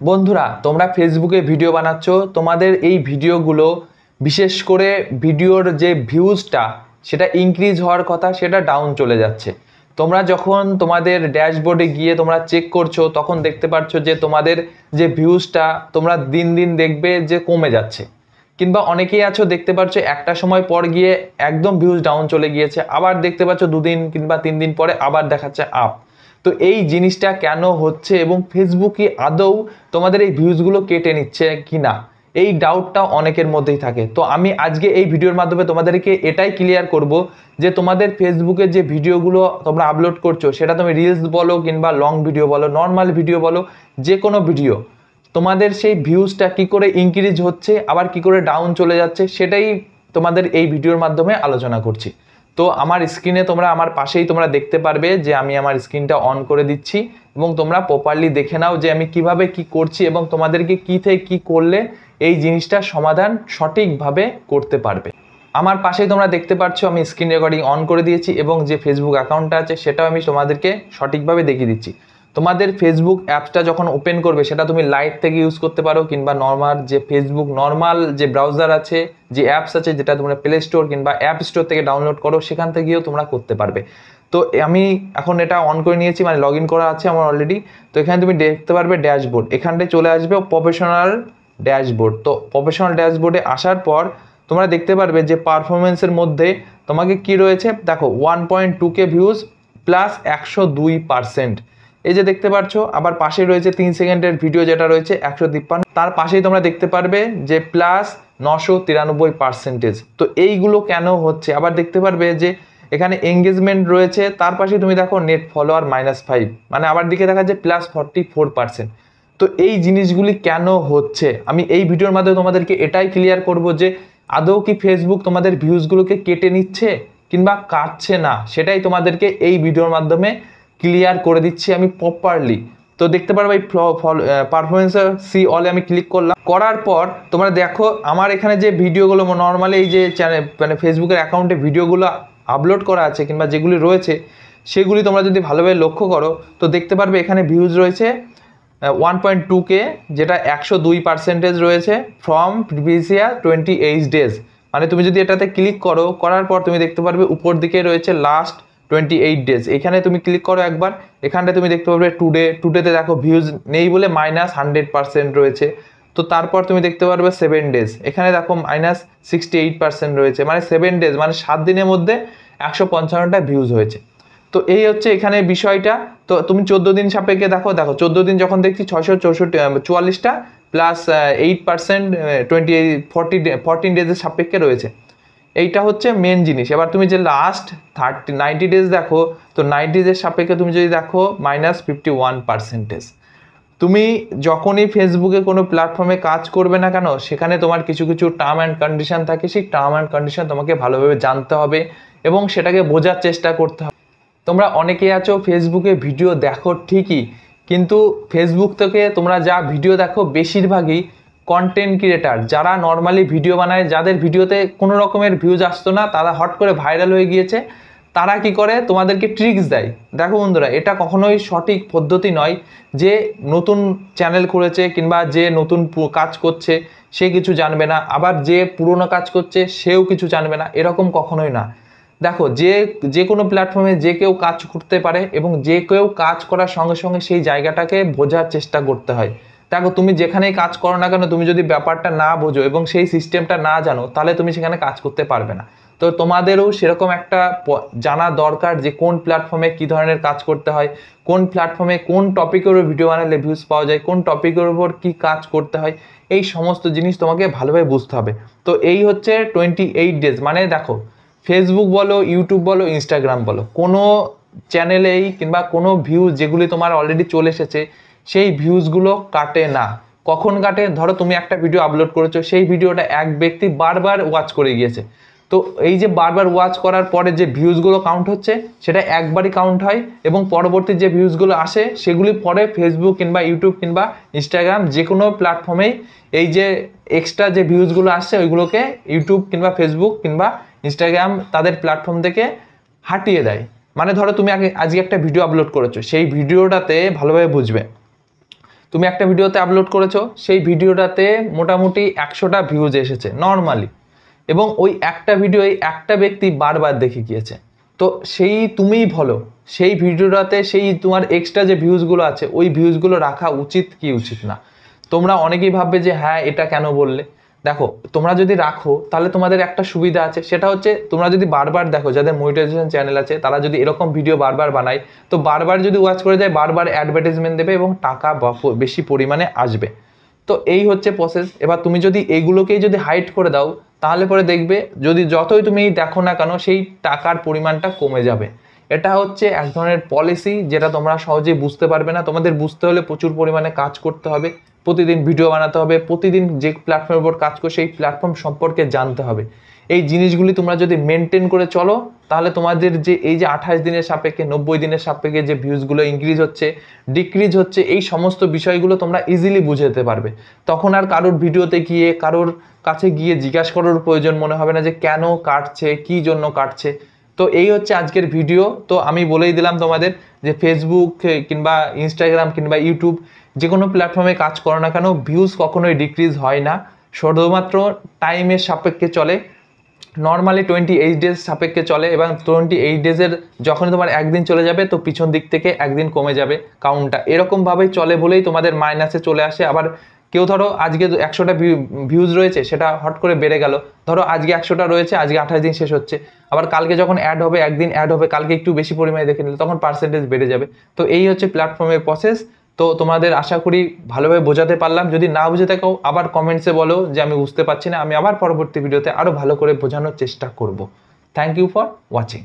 বন্ধুরা, তোমরা ফেসবুকে ভিডিও বানাচ্ছ, তোমাদের এই ভিডিওগুলো বিশেষ করে ভিডিওর যে ভিউজটা সেটা ইনক্রিজ হওয়ার কথা, সেটা ডাউন চলে যাচ্ছে। তোমরা যখন তোমাদের ড্যাশবোর্ডে গিয়ে তোমরা চেক করছো, তখন দেখতে পাচ্ছ যে তোমাদের যে ভিউজটা তোমরা দিন দিন দেখবে যে কমে যাচ্ছে। কিংবা অনেকেই আছো দেখতে পাচ্ছ একটা সময় পর গিয়ে একদম ভিউজ ডাউন চলে গিয়েছে, আবার দেখতে পাচ্ছ 2 দিন কিংবা 3 দিন পরে আবার দেখাচ্ছে আপ। তো এই জিনিসটা কেন হচ্ছে এবং ফেসবুক কি আদৌ তোমাদের এই ভিউজগুলো কেটে নিচ্ছে কিনা, এই ডাউটটা অনেকের মধ্যেই থাকে। তো আমি আজকে এই ভিডিওর মাধ্যমে তোমাদেরকে এটাই ক্লিয়ার করব যে তোমাদের ফেসবুকে যে ভিডিওগুলো তোমরা আপলোড করছো, সেটা তুমি রিলস বলো কিংবা লং ভিডিও বলো, নর্মাল ভিডিও বলো, যে কোনো ভিডিও, তোমাদের সেই ভিউজটা কি করে ইনক্রিজ হচ্ছে আবার কি করে ডাউন চলে যাচ্ছে, সেটাই তোমাদের এই ভিডিওর মাধ্যমে আলোচনা করছি। তো আমার স্ক্রিনে তোমরা আমার পাশেই তোমরা দেখতে পারবে যে আমি আমার স্ক্রিনটা অন করে দিচ্ছি এবং তোমরা প্রপারলি দেখে নাও যে আমি কিভাবে কি করছি এবং তোমাদেরকে কি থেকে কি করলে এই জিনিসটা সমাধান সঠিকভাবে করতে পারবে। আমার পাশেই তোমরা দেখতে পাচ্ছ আমি স্ক্রিন রেকর্ডিং অন করে দিয়েছি এবং যে ফেসবুক অ্যাকাউন্টটা আছে সেটাও আমি তোমাদেরকে সঠিকভাবে দেখিয়ে দিচ্ছি। তোমাদের ফেসবুক অ্যাপসটা যখন ওপেন করবে, সেটা তুমি লাইট থেকে ইউজ করতে পারো কিংবা নর্মাল যে ফেসবুক নর্মাল যে ব্রাউজার আছে, যে অ্যাপস আছে, যেটা তোমরা প্লে স্টোর কিংবা অ্যাপ স্টোর থেকে ডাউনলোড করো, সেখান থেকেও তোমরা করতে পারবে। তো আমি এখন এটা অন করে নিয়েছি, মানে লগ ইন করা আছে আমার অলরেডি। তো এখানে তুমি দেখতে পারবে ড্যাশবোর্ড, এখানটায় চলে আসবে প্রফেশনাল ড্যাশবোর্ড। তো প্রফেশনাল ড্যাশবোর্ডে আসার পর তোমরা দেখতে পারবে যে পারফরমেন্সের মধ্যে তোমাকে কি রয়েছে, দেখো 1.2K ভিউজ প্লাস 102%। এই যে দেখতে পাচ্ছ, আবার পাশে রয়েছে 3 সেকেন্ডের ভিডিও যেটা রয়েছে 153, তার পাশেই তোমরা দেখতে পারবে যে প্লাস 993%। তো এইগুলো কেন হচ্ছে, আবার দেখতে পারবে যে এখানে এঙ্গেজমেন্ট রয়েছে, তার পাশে তুমি দেখো নেট ফলোয়ার -5, মানে আবার দিকে দেখা যায় প্লাস 44%। তো এই জিনিসগুলি কেন হচ্ছে আমি এই ভিডিওর মাধ্যমে তোমাদেরকে এটাই ক্লিয়ার করব যে আদৌ কি ফেসবুক তোমাদের ভিউজগুলোকে কেটে নিচ্ছে কিংবা কাটছে না, সেটাই তোমাদেরকে এই ভিডিওর মাধ্যমে ক্লিয়ার করে দিচ্ছি আমি প্রপারলি। তো দেখতে পারবে এই পারফরমেন্সের সি অলে আমি ক্লিক করলাম, করার পর তোমরা দেখো আমার এখানে যে ভিডিওগুলো নর্মালি এই যে চ্যানেল মানে ফেসবুকের অ্যাকাউন্টে ভিডিওগুলো আপলোড করা আছে কিংবা যেগুলি রয়েছে, সেগুলি তোমরা যদি ভালোভাবে লক্ষ্য করো তো দেখতে পারবে এখানে ভিউজ রয়েছে 1.2K, যেটা 102% রয়েছে ফ্রম প্রিভিয়াস ইয়ার 28 ডেজ। মানে তুমি যদি এটাতে ক্লিক করো, করার পর তুমি দেখতে পারবে উপর দিকে রয়েছে লাস্ট 28 ডেজ। এখানে তুমি ক্লিক করো একবার, এখানটা তুমি দেখতে পারবে টুডেতে দেখো ভিউজ নেই বলে -100% রয়েছে। তো তারপর তুমি দেখতে পারবে 7 ডেজ, এখানে দেখো -68% রয়েছে, মানে 7 ডেজ মানে 7 দিনের মধ্যে 155টা ভিউজ হয়েছে। তো এই হচ্ছে এখানে বিষয়টা। তো তুমি 14 দিন সাপেক্ষে দেখো 14 দিন যখন দেখছি 644টা প্লাস 8% 14 ডেজের সাপেক্ষে রয়েছে। এইটা হচ্ছে মেন জিনিস। এবার তুমি যে লাস্ট 90 ডেজ দেখো, তো 90 ডেজের সাপেক্ষে তুমি যদি দেখো -51%। তুমি যখনই ফেসবুকে কোনো প্ল্যাটফর্মে কাজ করবে না কেন, সেখানে তোমার কিছু কিছু টার্ম অ্যান্ড কন্ডিশন থাকে, সেই টার্ম অ্যান্ড কন্ডিশন তোমাকে ভালোভাবে জানতে হবে এবং সেটাকে বোঝার চেষ্টা করতে হবে। তোমরা অনেকেই আছো ফেসবুকে ভিডিও দেখো ঠিকই, কিন্তু ফেসবুক থেকে তোমরা যা ভিডিও দেখো বেশিরভাগই কন্টেন্ট ক্রিয়েটার, যারা নর্মালি ভিডিও বানায়, যাদের ভিডিওতে কোনো রকমের ভিউজ আসতো না, তারা হট করে ভাইরাল হয়ে গিয়েছে, তারা কি করে তোমাদেরকে ট্রিক্স দেয়। দেখো বন্ধুরা, এটা কখনোই সঠিক পদ্ধতি নয় যে নতুন চ্যানেল খুলেছে কিংবা যে নতুন কাজ করছে সে কিছু জানবে না, আবার যে পুরনো কাজ করছে সেও কিছু জানবে না, এরকম কখনোই না। দেখো, যে কোনো প্ল্যাটফর্মে যে কেউ কাজ করতে পারে এবং যে কেউ কাজ করার সঙ্গে সঙ্গে সেই জায়গাটাকে বোঝার চেষ্টা করতে হয়। দেখো, তুমি যেখানেই কাজ করো না কেন, তুমি যদি ব্যাপারটা না বোঝো এবং সেই সিস্টেমটা না জানো, তাহলে তুমি সেখানে কাজ করতে পারবে না। তো তোমাদেরও সেরকম একটা জানা দরকার যে কোন প্ল্যাটফর্মে কী ধরনের কাজ করতে হয়, কোন প্ল্যাটফর্মে কোন টপিকের উপর ভিডিও বানালে ভিউজ পাওয়া যায়, কোন টপিকের উপর কী কাজ করতে হয়, এই সমস্ত জিনিস তোমাকে ভালোভাবে বুঝতে হবে। তো এই হচ্ছে 28 ডেজ। মানে দেখো, ফেসবুক বলো, ইউটিউব বলো, ইনস্টাগ্রাম বলো, কোনো চ্যানেলেই কিংবা কোনো ভিউজ যেগুলি তোমার অলরেডি চলে এসেছে, সেই ভিউজগুলো কাটে না। কখন কাটে, ধরো তুমি একটা ভিডিও আপলোড করেছো, সেই ভিডিওটা এক ব্যক্তি বারবার ওয়াচ করে গিয়েছে, তো এই যে বারবার ওয়াচ করার পরে যে ভিউজগুলো কাউন্ট হচ্ছে, সেটা একবারই কাউন্ট হয় এবং পরবর্তী যে ভিউজগুলো আসে সেগুলি পরে ফেসবুক কিংবা ইউটিউব কিংবা ইনস্টাগ্রাম যে কোনো প্ল্যাটফর্মেই এই যে এক্সট্রা যে ভিউজগুলো আসছে ওইগুলোকে ইউটিউব কিংবা ফেসবুক কিংবা ইনস্টাগ্রাম তাদের প্ল্যাটফর্ম থেকে হাটিয়ে দেয়। মানে ধরো তুমি আজকে একটা ভিডিও আপলোড করেছো, সেই ভিডিওটাতে ভালোভাবে বুঝবে, তুমি একটা ভিডিওতে আপলোড করেছো, সেই ভিডিওটাতে মোটামুটি 100টা ভিউজ এসেছে নর্মালি, এবং ওই একটা ভিডিও একটা ব্যক্তি বারবার দেখে গিয়েছে। তো সেই তুমিই বলো, সেই ভিডিওটাতে সেই তোমার এক্সট্রা যে ভিউজগুলো আছে ওই ভিউজগুলো রাখা উচিত কি উচিত না? তোমরা অনেকেই ভাববে যে হ্যাঁ এটা কেন বললে। দেখো, তোমরা যদি রাখো তাহলে তোমাদের একটা সুবিধা আছে, সেটা হচ্ছে তোমরা যদি বারবার দেখো, যাদের মনিটাইজেশন চ্যানেল আছে তারা যদি এরকম ভিডিও বারবার বানায়, তো বারবার যদি ওয়াচ করে যায় বারবার অ্যাডভার্টাইজমেন্ট দেবে এবং টাকা বেশি পরিমাণে আসবে। তো এই হচ্ছে প্রসেস। এবার তুমি যদি এইগুলোকেই যদি হাইড করে দাও, তাহলে পরে দেখবে যদি যতই তুমি দেখো না কেন সেই টাকার পরিমাণটা কমে যাবে। এটা হচ্ছে এক ধরনের পলিসি, যেটা তোমরা সহজেই বুঝতে পারবে না। তোমাদের বুঝতে হলে প্রচুর পরিমাণে কাজ করতে হবে, প্রতিদিন ভিডিও বানাতে হবে, প্রতিদিন যে প্ল্যাটফর্মের উপর কাজ করো সেই প্ল্যাটফর্ম সম্পর্কে জানতে হবে। এই জিনিসগুলি তোমরা যদি মেনটেন করে চলো, তাহলে তোমাদের যে এই যে 28 দিনের সাপেক্ষে 90 দিনের সাপেক্ষে যে ভিউজগুলো ইনক্রিজ হচ্ছে ডিক্রিজ হচ্ছে, এই সমস্ত বিষয়গুলো তোমরা ইজিলি বুঝে যেতে পারবে। তখন আর কারোর ভিডিওতে গিয়ে কারোর কাছে গিয়ে জিজ্ঞাসা করার প্রয়োজন মনে হবে না যে কেন কাটছে, কি জন্য কাটছে। তো এই হচ্ছে আজকের ভিডিও। তো আমি বলেই দিলাম তোমাদের যে ফেসবুক কিংবা ইনস্টাগ্রাম কিংবা ইউটিউব যে কোনো প্ল্যাটফর্মে কাজ করো না কেন, ভিউজ কখনোই ডিক্রিজ হয় না, শুধুমাত্র টাইমের সাপেক্ষে চলে। নর্মালি 28 ডেজ সাপেক্ষে চলে, এবং 28 ডেজের যখনই তোমার একদিন চলে যাবে তো পিছন দিক থেকে একদিন কমে যাবে কাউন্টটা। এরকমভাবেই চলে বলেই তোমাদের মাইনাসে চলে আসে। আবার কেউ ধরো আজকে 100টা ভিউজ রয়েছে, সেটা হট করে বেড়ে গেল, ধরো আজকে 100টা রয়েছে, আজকে 28 দিন শেষ হচ্ছে, আবার কালকে যখন অ্যাড হবে, একদিন অ্যাড হবে, কালকে একটু বেশি পরিমাণে দেখে নিলে তখন পার্সেন্টেজ বেড়ে যাবে। তো এই হচ্ছে প্ল্যাটফর্মের প্রসেস। তো তোমাদের আশা করি ভালোভাবে বোঝাতে পারলাম। যদি না বুঝে থাকো আবার কমেন্টসে বলো যে আমি বুঝতে পারছি না, আমি আবার পরবর্তী ভিডিওতে আরও ভালো করে বোঝানোর চেষ্টা করব। Thank you for watching.